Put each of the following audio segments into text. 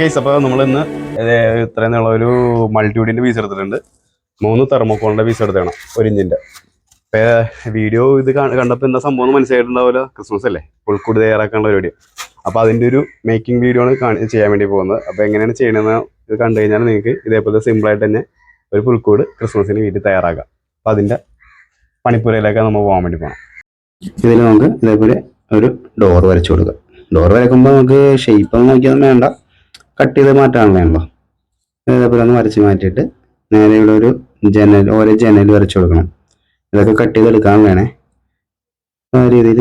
Guys, അപ്പോൾ നമ്മളിന്ന് ഇത്രയും നീളം ഒരു മൾട്ടിവുഡിൻ്റെ പീസ് എടുത്തിട്ടുണ്ട്. 3 തെർമോക്കോളിൻ്റെ പീസ് എടുത്തണം, 1 ഇഞ്ചിൻ്റെ. അപ്പോൾ വീഡിയോ ഇത് കണ്ടപ്പോൾ എന്താ സംഭവം എന്ന് മനസ്സിലായിട്ടുണ്ടാവില്ല. ക്രിസ്മസ് അല്ലേ, പുൽക്കൂട് തയ്യാറാക്കാനുള്ള ഒരു വീഡിയോ. അപ്പോൾ അതിൻ്റെ ഒരു മേക്കിംഗ് വീഡിയോ ആണ് ചെയ്യാൻ വേണ്ടി പോകുന്നത്. അപ്പോൾ എങ്ങനെയാണ് ചെയ്യണമെന്ന് ഇത് കണ്ടു കഴിഞ്ഞാൽ നിങ്ങൾക്ക് ഇതേപോലെ സിമ്പിളായിട്ട് തന്നെ ഒരു പുൽക്കൂട് ക്രിസ്മസിന് വീട്ടിൽ തയ്യാറാക്കാം. അപ്പോൾ അതിൻ്റെ പണിപ്പുരയിലേക്കാണ് നമ്മൾ പോകാൻ വേണ്ടി പോകണം. ഇതിൽ നമുക്ക് ഇതേപോലെ ഒരു ഡോർ വരച്ചു കൊടുക്കാം. ഡോർ വരയ്ക്കുമ്പോൾ നമുക്ക് ഷേപ്പൊന്നും നോക്കിയൊന്നും വേണ്ട, കട്ട് ചെയ്ത് മാറ്റാണ് വേണ്ടോ. ഇതേപോലെ ഒന്ന് വരച്ച് മാറ്റിയിട്ട് നേരെ ഇവിടെ ഒരു ജനൽ, ഓരോ ജനൽ വരച്ചു കൊടുക്കണം. ഇതൊക്കെ കട്ട് ചെയ്തെടുക്കാൻ വേണേ. ആ രീതിയിൽ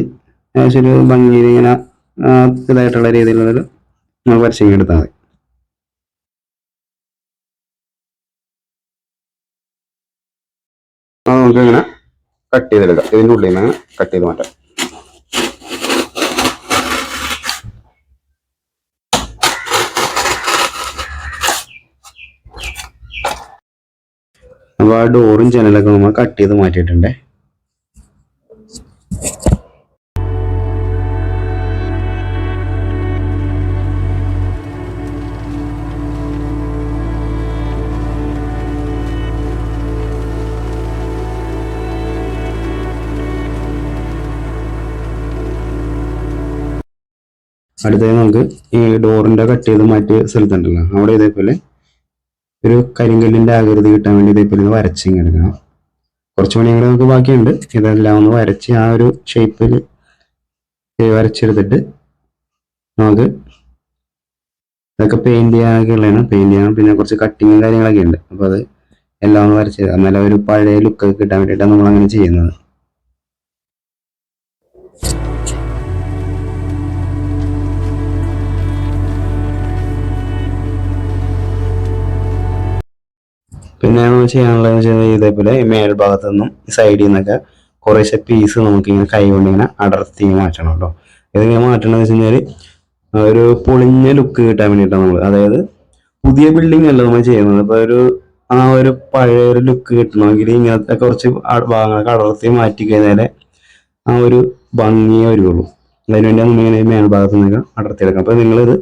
ഏകദേശം ഒരു ഭംഗിയിൽ ഇങ്ങനെ ഇതായിട്ടുള്ള രീതിയിലുള്ളൊരു നമ്മൾ വരച്ചെടുത്താൽ മതി. അത് നമുക്ക് ഇങ്ങനെ കട്ട് ചെയ്തെടുക്കാം. ഇതിൻ്റെ ഉള്ളിൽ നിന്ന് കട്ട് ചെയ്ത് മാറ്റാം. അപ്പോൾ ആ ഡോറും ജനലൊക്കെ നമ്മൾ കട്ട് ചെയ്ത് മാറ്റിയിട്ടുണ്ട്. അടുത്തത് നമുക്ക് ഈ ഡോറിൻ്റെ കട്ട് ചെയ്ത് മാറ്റിയ സ്ഥലത്തുണ്ടല്ലോ, അവിടെ ഇതേപോലെ ഒരു കരിങ്കല്ലിൻ്റെ ആകൃതി കിട്ടാൻ വേണ്ടി ഇതേപോലെ ഒന്ന് വരച്ചിങ്ങെടുക്കണം. കുറച്ച് പണി കൂടെ നമുക്ക് ബാക്കിയുണ്ട്. ഇതെല്ലാം ഒന്ന് വരച്ച് ആ ഒരു ഷേപ്പിൽ വരച്ചെടുത്തിട്ട് നമുക്ക് ഇതൊക്കെ പെയിൻറ് ചെയ്യാനൊക്കെ ഉള്ളതാണ്. പെയിൻറ് ചെയ്യണം, പിന്നെ കുറച്ച് കട്ടിങ്ങും കാര്യങ്ങളൊക്കെ ഉണ്ട്. അപ്പോൾ അത് എല്ലാം ഒന്ന് വരച്ച് നല്ല ഒരു പഴയ ലുക്കൊക്കെ കിട്ടാൻ വേണ്ടിയിട്ടാണ് നമ്മൾ അങ്ങനെ ചെയ്യുന്നത്. പിന്നെ നമ്മൾ ചെയ്യാനുള്ളതെന്ന് വെച്ചാൽ ഇതേപോലെ മേൽഭാഗത്തു നിന്നും സൈഡിൽ നിന്നൊക്കെ കുറേശ്ശെ പീസ് നമുക്കിങ്ങനെ കൈ കൊണ്ട് ഇങ്ങനെ അടർത്തി മാറ്റണം കേട്ടോ. ഇതിങ്ങനെ മാറ്റണമെന്ന് വെച്ച് കഴിഞ്ഞാൽ ഒരു പൊളിഞ്ഞ ലുക്ക് കിട്ടാൻ വേണ്ടിയിട്ടാണ് നമ്മൾ, അതായത് പുതിയ ബിൽഡിംഗ് അല്ല നമ്മൾ ചെയ്യുന്നത്. അപ്പോൾ ആ ഒരു പഴയ ഒരു ലുക്ക് കിട്ടണമെങ്കിൽ ഇങ്ങനത്തെ കുറച്ച് ഭാഗങ്ങളൊക്കെ അടർത്തി മാറ്റി കഴിഞ്ഞാൽ ആ ഒരു ഭംഗിയേ വരുള്ളൂ. അതിനുവേണ്ടി നമ്മളിങ്ങനെ മേൽഭാഗത്തു നിന്നൊക്കെ അടർത്തിയെടുക്കാം. അപ്പോൾ നിങ്ങളിത്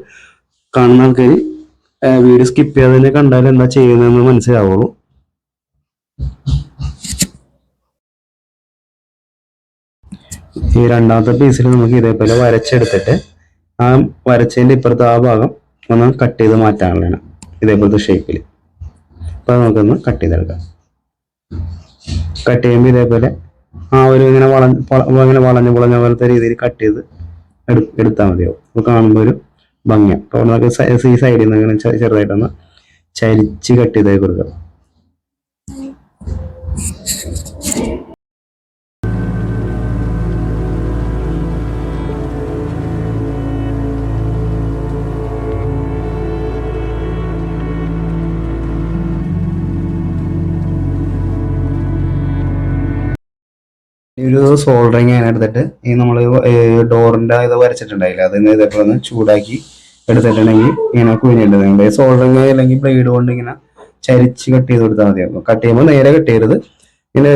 കാണുന്ന ആൾക്കാർ വീഡിയോ സ്കിപ്പ് ചെയ്യാതെ തന്നെ കണ്ടാൽ എന്താ ചെയ്യുന്നതെന്ന് മനസ്സിലാവുള്ളൂ. ഈ രണ്ടാമത്തെ പീസിൽ നമുക്ക് ഇതേപോലെ വരച്ചെടുത്തിട്ട് ആ വരച്ചതിൻ്റെ ഇപ്പുറത്തെ ആ ഭാഗം ഒന്ന് കട്ട് ചെയ്ത് മാറ്റാനുള്ളതാണ് ഇതേപോലത്തെ ഷേപ്പിൽ. അപ്പോൾ നമുക്കൊന്ന് കട്ട് ചെയ്തെടുക്കാം. കട്ട് ചെയ്യുമ്പോൾ ഇതേപോലെ ആ ഒരു ഇങ്ങനെ വളഞ്ഞ പോലത്തെ രീതിയിൽ കട്ട് ചെയ്ത് എടുത്താൽ മതിയാവും. അപ്പോൾ കാണുമ്പോൾ ഒരു ഭംഗിയാണ്. അപ്പോൾ നമുക്ക് ഈ സൈഡിൽ നിന്ന് ഇങ്ങനെ ചെറുതായിട്ടൊന്ന് ചരിച്ച് കട്ട് ചെയ്തായി കൊടുക്കാം. ഒരു സോൾഡറിങ് ഞാൻ എടുത്തിട്ട് ഈ നമ്മൾ ഡോറിൻ്റെ ഇത് വരച്ചിട്ടുണ്ടായില്ല, അതിന് ഇതേപോലെ ഒന്ന് ചൂടാക്കി എടുത്തിട്ടുണ്ടെങ്കിൽ ഇങ്ങനെ കുഞ്ഞിട്ടുണ്ട്. സോൾഡറിങ് അല്ലെങ്കിൽ ബ്ലേഡ് കൊണ്ട് ഇങ്ങനെ ചരിച്ച് കട്ട് ചെയ്ത് കൊടുത്താൽ മതിയാകും. കട്ട് ചെയ്യുമ്പോൾ നേരെ കട്ട് ചെയ്യരുത്, ഇങ്ങനെ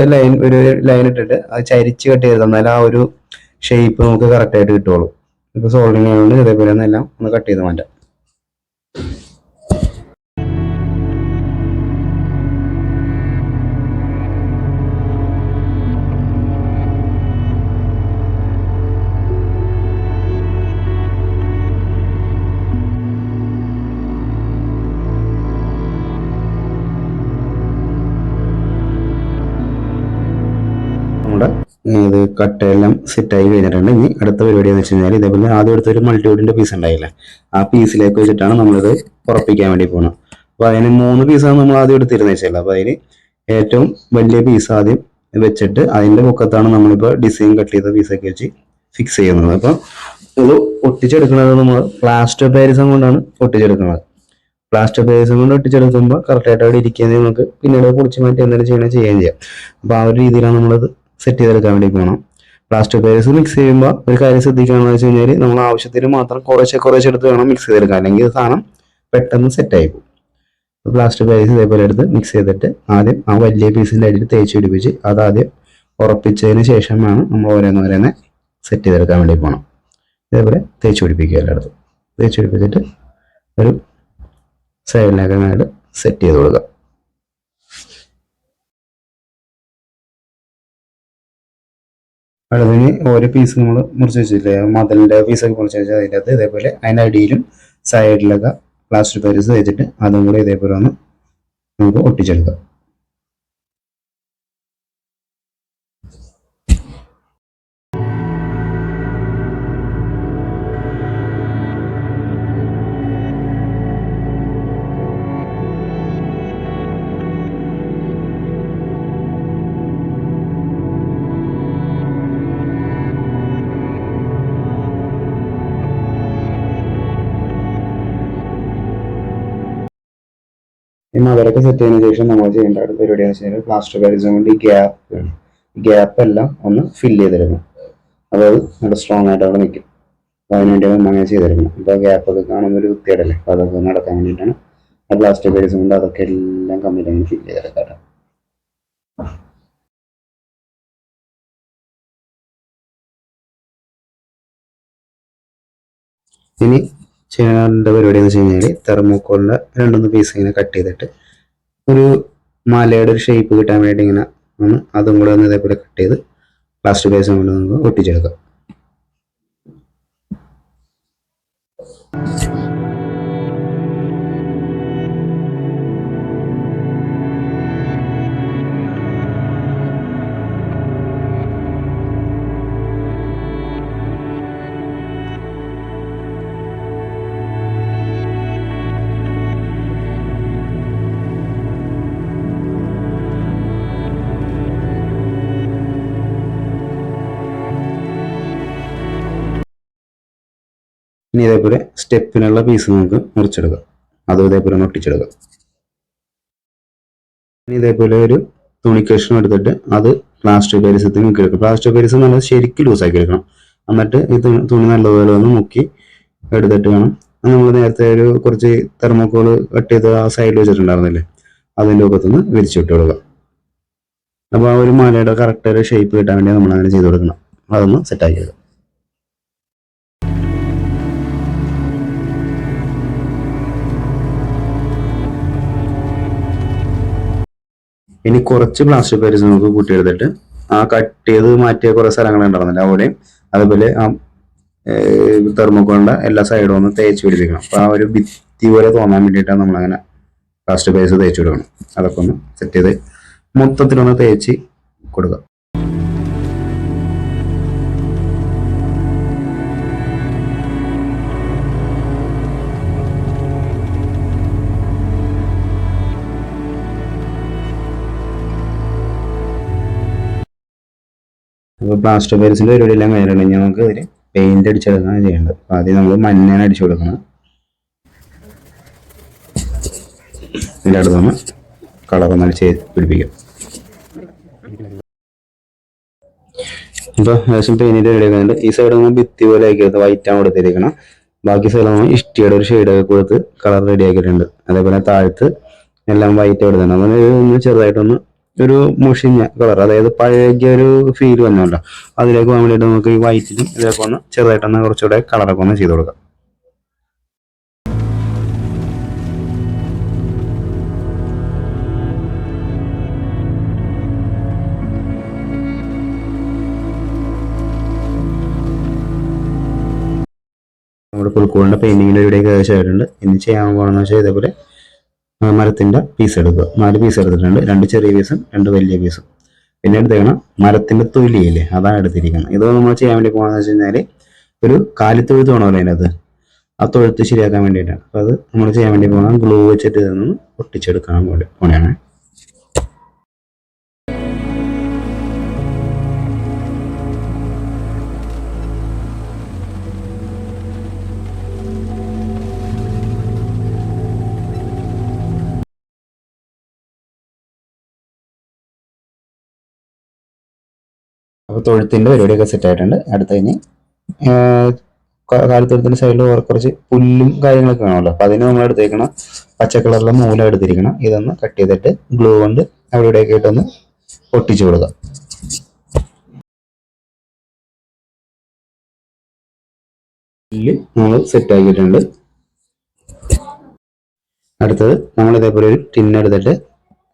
ഒരു ലൈൻ ഇട്ടിട്ട് അത് ചരിച്ച് കട്ട് ചെയ്ത് തന്നാൽ ആ ഒരു ഷേപ്പ് നമുക്ക് കറക്റ്റായിട്ട് കിട്ടുള്ളൂ. ഇപ്പോൾ സോൾഡറിങ് ആയതുകൊണ്ട് ഇതേപോലെ ഒന്നെല്ലാം ഒന്ന് കട്ട് ചെയ്ത് മാറ്റാം. ഇത് കട്ടയെല്ലാം സെറ്റായി കഴിഞ്ഞിട്ടുണ്ട്. ഇനി അടുത്ത പരിപാടി എന്ന് വെച്ച് കഴിഞ്ഞാൽ ഇതേപോലെ ആദ്യം എടുത്തൊരു മൾട്ടിവുഡിൻ്റെ പീസ് ഉണ്ടായില്ലേ, ആ പീസിലേക്ക് വെച്ചിട്ടാണ് നമ്മളിത് ഉറപ്പിക്കാൻ വേണ്ടി പോകുന്നത്. അപ്പോൾ അതിന് 3 പീസാണ് നമ്മൾ ആദ്യം എടുത്തിരുന്നത് വെച്ചാൽ. അപ്പോൾ അതിന് ഏറ്റവും വലിയ പീസ് ആദ്യം വെച്ചിട്ട് അതിൻ്റെ പൊക്കത്താണ് നമ്മളിപ്പോൾ ഡിസൈൻ കട്ട് ചെയ്ത പീസൊക്കെ വെച്ച് ഫിക്സ് ചെയ്യുന്നത്. അപ്പോൾ ഇത് ഒട്ടിച്ചെടുക്കുന്നത് നമ്മൾ പ്ലാസ്റ്റർ പാരീസം കൊണ്ടാണ് ഒട്ടിച്ചെടുക്കുന്നത്. പ്ലാസ്റ്റർ പാരീസം കൊണ്ട് ഒട്ടിച്ചെടുക്കുമ്പോൾ കറക്റ്റായിട്ട് അവിടെ ഇരിക്കുന്നത് നമുക്ക് പിന്നീട് പൊടിച്ച് മാറ്റി എന്തെങ്കിലും ചെയ്യുകയും ചെയ്യാം. അപ്പോൾ ആ ഒരു രീതിയിലാണ് നമ്മളത് സെറ്റ് ചെയ്തെടുക്കാൻ വേണ്ടി പോകണം. പ്ലാസ്റ്റർ പാരീസ് മിക്സ് ചെയ്യുമ്പോൾ ഒരു കാര്യം ശ്രദ്ധിക്കുകയാണെന്ന് വെച്ച് കഴിഞ്ഞാൽ നമ്മൾ ആവശ്യത്തിന് മാത്രം കുറേശ്ശെ എടുത്ത് വേണം മിക്സ് ചെയ്തെടുക്കാൻ, അല്ലെങ്കിൽ സാധനം പെട്ടെന്ന് സെറ്റായി പോകും. പ്ലാസ്റ്റർ പാരീസ് ഇതേപോലെ എടുത്ത് മിക്സ് ചെയ്തിട്ട് ആദ്യം ആ വലിയ പീസിൻ്റെ അടിയിൽ തേച്ച് പിടിപ്പിച്ച് അതാദ്യം ഉറപ്പിച്ചതിന് ശേഷമാണ് നമ്മൾ ഓരോന്നോരോന്നെ സെറ്റ് ചെയ്തെടുക്കാൻ വേണ്ടി പോകണം. ഇതേപോലെ തേച്ച് പിടിപ്പിക്കുക എല്ലായിടത്തും. തേച്ച് പിടിപ്പിച്ചിട്ട് ഒരു സൈഡിലൊക്കെ അങ്ങോട്ട് സെറ്റ് ചെയ്ത് കൊടുക്കുക. അടുത്തതിന് ഓരോ പീസ് നമ്മൾ മുറിച്ച് വെച്ചില്ലേ, മതിലിൻ്റെ പീസൊക്കെ മുറിച്ച് വെച്ചാൽ അതിൻ്റെ അകത്ത് ഇതേപോലെ അതിൻ്റെ അടിയിലും സൈഡിലൊക്കെ പ്ലാസ്റ്റർ പാരീസ് വെച്ചിട്ട് അതും കൂടെ ഇതേപോലെ ഒന്ന് നമുക്ക് ഒട്ടിച്ചെടുക്കാം. ഈ മതിലൊക്കെ സെറ്റ് ചെയ്തതിനു ശേഷം നമ്മൾ ചെയ്യേണ്ട അടുത്ത പരിപാടി എന്ന് വെച്ചാൽ പ്ലാസ്റ്റർ പാരീസ് കൊണ്ട് ഈ ഗ്യാപ്പ് എല്ലാം ഒന്ന് ഫില്ല് ചെയ്തെടുക്കണം. അപ്പോൾ അത് നല്ല സ്ട്രോങ് ആയിട്ട് അവിടെ നിൽക്കും. അപ്പോൾ അതിനുവേണ്ടി നമ്മൾ അങ്ങനെ ചെയ്തെടുക്കണം. ഇപ്പോൾ ഗ്യാപ്പ് ഒക്കെ കാണുമ്പോൾ ഒരു വൃത്തിയേടല്ലേ, അപ്പോൾ അതൊക്കെ നടക്കാൻ വേണ്ടിയിട്ടാണ് ആ പ്ലാസ്റ്റർ പാരീസ് കൊണ്ട് അതൊക്കെ എല്ലാം കംപ്ലീറ്റ് ആയി ഫില്ല് ചെയ്തെടുക്കാം. ഇനി ചെയ്യേണ്ട പരിപാടി എന്ന് വെച്ച് കഴിഞ്ഞാൽ തെർമോക്കോളിൻ്റെ രണ്ടൊന്ന് പീസ് ഇങ്ങനെ കട്ട് ചെയ്തിട്ട് ഒരു മലയുടെ ഒരു ഷേപ്പ് കിട്ടാൻ വേണ്ടി ഇങ്ങനെ ഒന്ന് അതും കൂടെ ഒന്ന് ഇതേപോലെ കട്ട് ചെയ്ത് പ്ലാസ്റ്റർ ബേസ് കൊണ്ട് നമുക്ക് ഒട്ടിച്ചെടുക്കാം. ഇനി ഇതേപോലെ സ്റ്റെപ്പിനുള്ള പീസ് നമുക്ക് മുറിച്ചെടുക്കാം, അതും ഇതേപോലെ ഒന്ന് ഒട്ടിച്ചെടുക്കാം. ഇനി ഇതേപോലെ ഒരു തുണി കഷ്ണം എടുത്തിട്ട് അത് പ്ലാസ്റ്റർ പാരീസത്തിൽ മുക്കി എടുക്കും. പ്ലാസ്റ്റർ പാരീസ് നല്ല ശരിക്കും ലൂസാക്കി എടുക്കണം. എന്നിട്ട് ഈ തുണി നല്ലതുപോലെ ഒന്ന് മുക്കി എടുത്തിട്ട് വേണം നമ്മൾ നേരത്തെ ഒരു കുറച്ച് തെർമോക്കോൾ കട്ട് ചെയ്ത് ആ സൈഡിൽ വെച്ചിട്ടുണ്ടായിരുന്നില്ലേ, അതിൻ്റെ ഒക്കത്തുനിന്ന് വിരിച്ചിട്ട് കൊടുക്കുക. അപ്പോൾ ആ ഒരു മലയുടെ കറക്റ്റ് ഒരു ഷേപ്പ് കിട്ടാൻ വേണ്ടി നമ്മൾ അങ്ങനെ ചെയ്ത് കൊടുക്കണം. അതൊന്ന് സെറ്റാക്കി എടുക്കാം. ഇനി കുറച്ച് പ്ലാസ്റ്റർ പാരീസ് നമുക്ക് കൂട്ടിയെടുത്തിട്ട് ആ കട്ട് ചെയ്ത് മാറ്റിയ കുറേ സ്ഥലങ്ങൾ ഉണ്ടായിരുന്നില്ല അവിടെയും അതുപോലെ ആ തെർമോക്കോളിൻ്റെ എല്ലാ സൈഡും ഒന്ന് തേച്ച് പിടിപ്പിക്കണം. അപ്പോൾ ആ ഒരു ഭിത്തി പോലെ തോന്നാൻ വേണ്ടിയിട്ടാണ് നമ്മളങ്ങനെ പ്ലാസ്റ്റർ പാരീസ് തേച്ച് കൊടുക്കണം. അതൊക്കെ ഒന്ന് സെറ്റ് ചെയ്ത് മൊത്തത്തിലൊന്ന് തേച്ച് കൊടുക്കുക. അപ്പോൾ പ്ലാസ്റ്റർ പാരീസിൻ്റെ പരിപാടിയെല്ലാം കഴിഞ്ഞിട്ടുണ്ടെങ്കിൽ നമുക്ക് ഇതിൽ പെയിന്റ് അടിച്ചെടുക്കുകയാണ് ചെയ്യേണ്ടത്. അപ്പോൾ ആദ്യം നമ്മൾ മഞ്ഞയാണ് അടിച്ചു കൊടുക്കണം. ഇതിൻ്റെ അടുത്ത് നമ്മൾ കളറൊന്നും ചെയ്ത് പിടിപ്പിക്കും. ഇപ്പോൾ ഏകദേശം പെയിന്റിൻ്റെ റെഡി ആക്കുന്നുണ്ട്. ഈ സൈഡ് നമ്മൾ ഭിത്തി പോലെ ആക്കിയെടുത്ത് വൈറ്റാണ് കൊടുത്തിരിക്കണം. ബാക്കി സൈഡ് നമ്മൾ ഇഷ്ടിയുടെ ഒരു ഷെയ്ഡൊക്കെ കൊടുത്ത് കളർ റെഡി ആക്കിയിട്ടുണ്ട്. അതേപോലെ താഴത്ത് എല്ലാം വൈറ്റ് കൊടുത്തിട്ടുണ്ട്. അങ്ങനെ ഒന്ന് ചെറുതായിട്ടൊന്ന് ഒരു മുഷിഞ്ഞ കളർ, അതായത് പഴകിയ ഒരു ഫീൽ വന്നല്ലോ, അതിലേക്ക് പോകാൻ വേണ്ടിയിട്ട് നമുക്ക് ഈ വൈറ്റിലും ഇതിലേക്ക് ഒന്ന് ചെറുതായിട്ടൊന്ന് കുറച്ചുകൂടെ കളറൊക്കെ ഒന്ന് ചെയ്ത് കൊടുക്കാം. നമ്മുടെ പുൽക്കൂടിൻ്റെ പെയിൻറ്റിങ്ങിൻ്റെ ഇവിടെയൊക്കെ ഏകദേശം ആയിട്ടുണ്ട്. ഇനി ചെയ്യാൻ പോകണമെന്ന് വെച്ചാൽ ഇതേപോലെ മരത്തിൻ്റെ പീസ് എടുക്കുക. 4 പീസ് എടുത്തിട്ടുണ്ട്, 2 ചെറിയ പീസും 2 വലിയ പീസും. പിന്നെ എടുത്തേക്കണം മരത്തിൻ്റെ തൊലിയില്ലേ, അതാണ് എടുത്തിരിക്കുന്നത്. ഇത് നമ്മൾ ചെയ്യാൻ വേണ്ടി പോകണമെന്ന് വെച്ച് കഴിഞ്ഞാൽ ഒരു കാലിത്തൊഴുത്ത് വേണമല്ലോ അതിനകത്ത്, ആ തൊഴുത്ത് ശരിയാക്കാൻ വേണ്ടിയിട്ടാണ്. അപ്പോൾ അത് നമ്മൾ ചെയ്യാൻ വേണ്ടി പോകണം ഗ്ലൂ വെച്ചിട്ട് ഇതൊന്ന് ഒട്ടിച്ചെടുക്കാൻ വേണ്ടി പോകണയാണ്. അപ്പോൾ തൊഴുത്തിൻ്റെ പരിപാടിയൊക്കെ സെറ്റ് ആയിട്ടുണ്ട്. അടുത്ത കഴിഞ്ഞ് കാലിത്തൊഴുത്തിൻ്റെ സൈഡിൽ കുറച്ച് പുല്ലും കാര്യങ്ങളൊക്കെ കാണുമല്ലോ, അപ്പോൾ അതിന് നമ്മൾ എടുത്തേക്കണം പച്ച കളറിലെ മൂലം എടുത്തിരിക്കണം. ഇതൊന്ന് കട്ട് ചെയ്തിട്ട് ഗ്ലൂ കൊണ്ട് അവിടെ ഇവിടെയൊക്കെ ഇട്ടൊന്ന് ഒട്ടിച്ചു കൊടുക്കുക. പുല്ല് നമ്മൾ സെറ്റ് ആക്കിയിട്ടുണ്ട്. അടുത്തത് നമ്മൾ ഇതേപോലെ ഒരു ടിൻ എടുത്തിട്ട്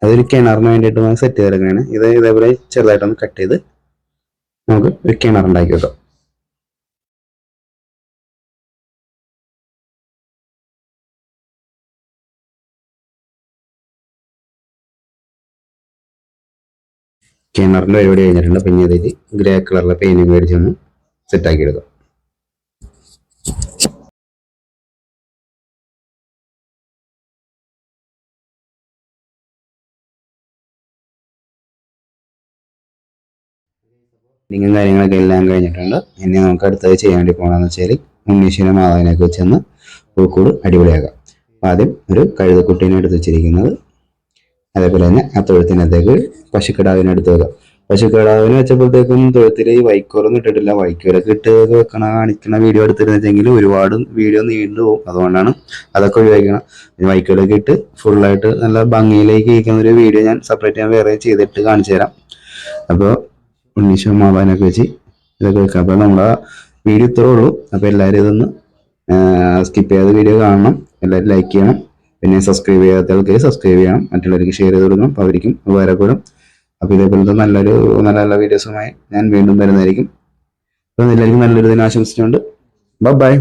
അതൊരു കിണറിന് വേണ്ടിയിട്ട് സെറ്റ് ചെയ്തെടുക്കുകയാണ്. ഇത് ഇതേപോലെ ചെറുതായിട്ടൊന്ന് കട്ട് ചെയ്ത് നമുക്ക് ഒരു കിണറുണ്ടാക്കി വെക്കാം. കിണറിൻ്റെ പരിപാടി കഴിഞ്ഞിട്ടുണ്ട്. പിന്നെ ഇതിൽ ഗ്രേ കളറിലെ പെയിൻറ്റിങ് മേടിച്ചൊന്ന് സെറ്റാക്കി എടുക്കാം. പെയിൻറ്റിങ്ങും കാര്യങ്ങളൊക്കെ എല്ലാം കഴിഞ്ഞിട്ടുണ്ട്. ഇനി നമുക്ക് അടുത്തത് ചെയ്യാൻ വേണ്ടി പോകണമെന്ന് വെച്ചാൽ ഉണ്ണീശ്വര മാതാവിനെയൊക്കെ വെച്ചൊന്ന് പൂക്കൂട് അടിപൊളിയാക്കാം. അപ്പം ആദ്യം ഒരു കഴുതക്കുട്ടീനെ എടുത്ത് വെച്ചിരിക്കുന്നത്, അതേപോലെ തന്നെ ആ തൊഴുത്തിനകത്തേക്ക് പശുക്കിടാവിനെ എടുത്ത് വെക്കാം. പശുക്കിടാവിനെ വെച്ചപ്പോഴത്തേക്കും തൊഴുത്തിൽ വൈക്കോലൊന്നും ഇട്ടിട്ടില്ല. വൈക്കോലൊക്കെ ഇട്ട് കാണിക്കുന്ന വീഡിയോ എടുത്തിരുന്നെങ്കിൽ ഒരുപാട് വീഡിയോ നീണ്ടു പോകും. അതുകൊണ്ടാണ് അതൊക്കെ ഒഴിവാക്കണം. വൈക്കോലൊക്കെ ഇട്ട് ഫുള്ളായിട്ട് നല്ല ഭംഗിയിലേക്ക് ഇരിക്കുന്ന ഒരു വീഡിയോ ഞാൻ സെപ്പറേറ്റ് ഞാൻ വേറെ ചെയ്തിട്ട് കാണിച്ചു തരാം. അപ്പോൾ ഉണ്ണീശ്വര മാതാവിനൊക്കെ വെച്ച് ഇതൊക്കെ വെക്കാം. അപ്പോൾ നമ്മുടെ വീഡിയോ ഇത്രേ ഉള്ളൂ. അപ്പോൾ എല്ലാവരും ഇതൊന്ന് സ്കിപ്പ് ചെയ്യാതെ വീഡിയോ കാണണം. എല്ലാവരും ലൈക്ക് ചെയ്യണം. പിന്നെ സബ്സ്ക്രൈബ് ചെയ്യാത്ത ആൾക്കാർ സബ്സ്ക്രൈബ് ചെയ്യണം. മറ്റുള്ളവർക്ക് ഷെയർ ചെയ്ത് കൊടുക്കണം. അപ്പോൾ അവർക്കും ഉപകാരപ്പെടും. അപ്പോൾ ഇതേപോലത്തെ നല്ല നല്ല വീഡിയോസുമായി ഞാൻ വീണ്ടും വരുന്നതായിരിക്കും. അപ്പോൾ എല്ലാവർക്കും നല്ലൊരു ദിനം ആശംസിച്ചുകൊണ്ട് ബൈ.